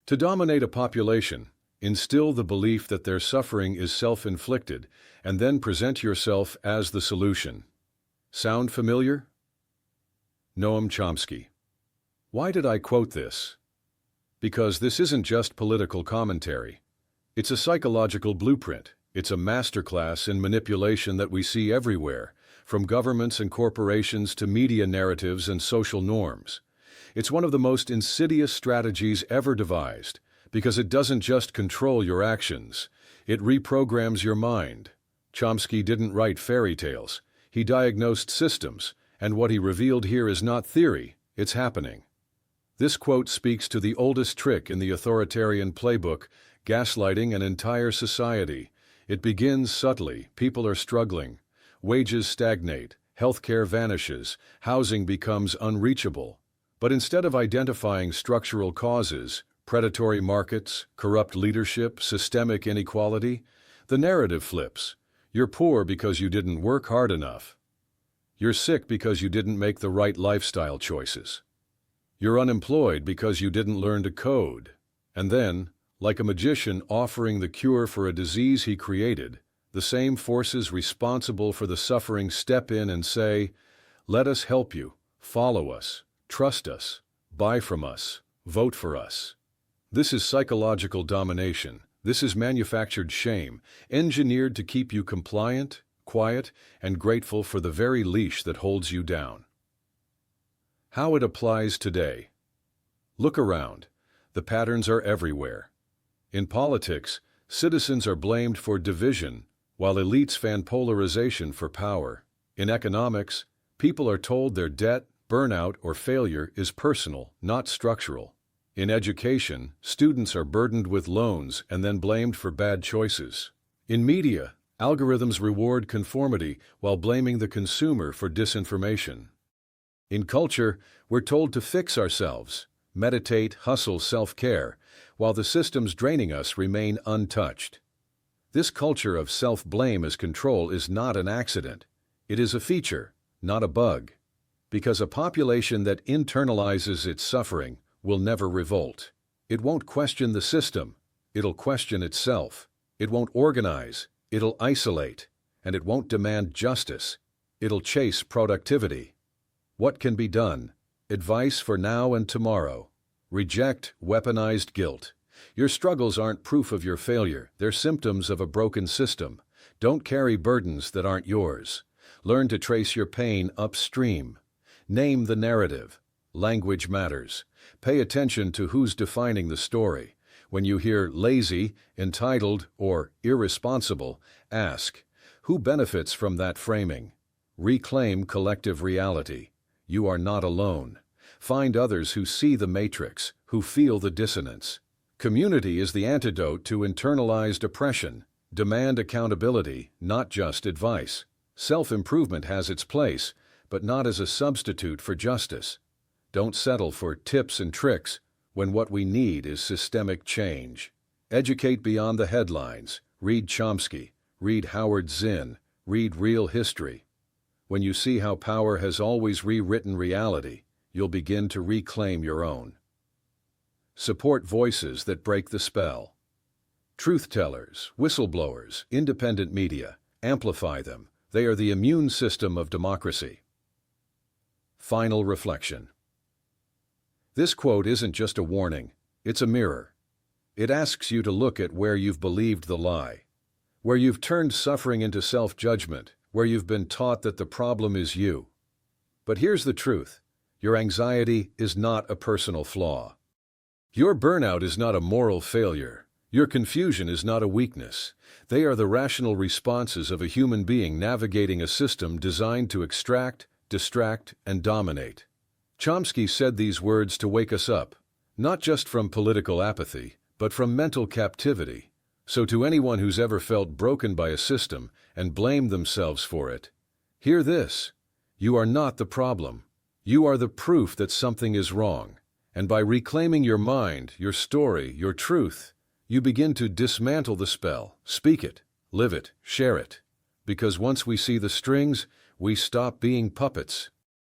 To dominate a population, instill the belief that their suffering is self-inflicted, and then present yourself as the solution. Sound familiar? Noam Chomsky. Why did I quote this? Because this isn't just political commentary. It's a psychological blueprint. It's a masterclass in manipulation that we see everywhere, from governments and corporations to media narratives and social norms. It's one of the most insidious strategies ever devised, because it doesn't just control your actions, it reprograms your mind. Chomsky didn't write fairy tales. He diagnosed systems, and what he revealed here is not theory, it's happening. This quote speaks to the oldest trick in the authoritarian playbook, gaslighting an entire society. It begins subtly. People are struggling. Wages stagnate. Healthcare vanishes. Housing becomes unreachable. But instead of identifying structural causes, predatory markets, corrupt leadership, systemic inequality, the narrative flips. You're poor because you didn't work hard enough. You're sick because you didn't make the right lifestyle choices. You're unemployed because you didn't learn to code. And then, like a magician offering the cure for a disease he created, the same forces responsible for the suffering step in and say, "Let us help you, follow us, trust us, buy from us, vote for us." This is psychological domination. This is manufactured shame, engineered to keep you compliant, quiet, and grateful for the very leash that holds you down. How it applies today. Look around. The patterns are everywhere. In politics, citizens are blamed for division, while elites fan polarization for power. In economics, people are told their debt, burnout, or failure is personal, not structural. In education, students are burdened with loans and then blamed for bad choices. In media, algorithms reward conformity while blaming the consumer for disinformation. In culture, we're told to fix ourselves, meditate, hustle, self-care, while the systems draining us remain untouched. This culture of self-blame as control is not an accident. It is a feature, not a bug. Because a population that internalizes its suffering will never revolt. It won't question the system. It'll question itself. It won't organize. It'll isolate. And it won't demand justice. It'll chase productivity. What can be done? Advice for now and tomorrow. Reject weaponized guilt. Your struggles aren't proof of your failure. They're symptoms of a broken system. Don't carry burdens that aren't yours. Learn to trace your pain upstream. Name the narrative. Language matters. Pay attention to who's defining the story. When you hear lazy, entitled, or irresponsible, ask, who benefits from that framing? Reclaim collective reality. You are not alone. Find others who see the matrix, who feel the dissonance. Community is the antidote to internalized oppression. Demand accountability, not just advice. Self-improvement has its place, but not as a substitute for justice. Don't settle for tips and tricks when what we need is systemic change. Educate beyond the headlines. Read Chomsky. Read Howard Zinn. Read real history. When you see how power has always rewritten reality, you'll begin to reclaim your own. Support voices that break the spell. Truth-tellers, whistleblowers, independent media. Amplify them. They are the immune system of democracy. Final reflection. This quote isn't just a warning, it's a mirror. It asks you to look at where you've believed the lie, where you've turned suffering into self-judgment, where you've been taught that the problem is you. But here's the truth. Your anxiety is not a personal flaw. Your burnout is not a moral failure. Your confusion is not a weakness. They are the rational responses of a human being navigating a system designed to extract, distract, and dominate. Chomsky said these words to wake us up, not just from political apathy, but from mental captivity. So to anyone who's ever felt broken by a system and blamed themselves for it, hear this. You are not the problem. You are the proof that something is wrong. And by reclaiming your mind, your story, your truth, you begin to dismantle the spell. Speak it, live it, share it. Because once we see the strings, we stop being puppets.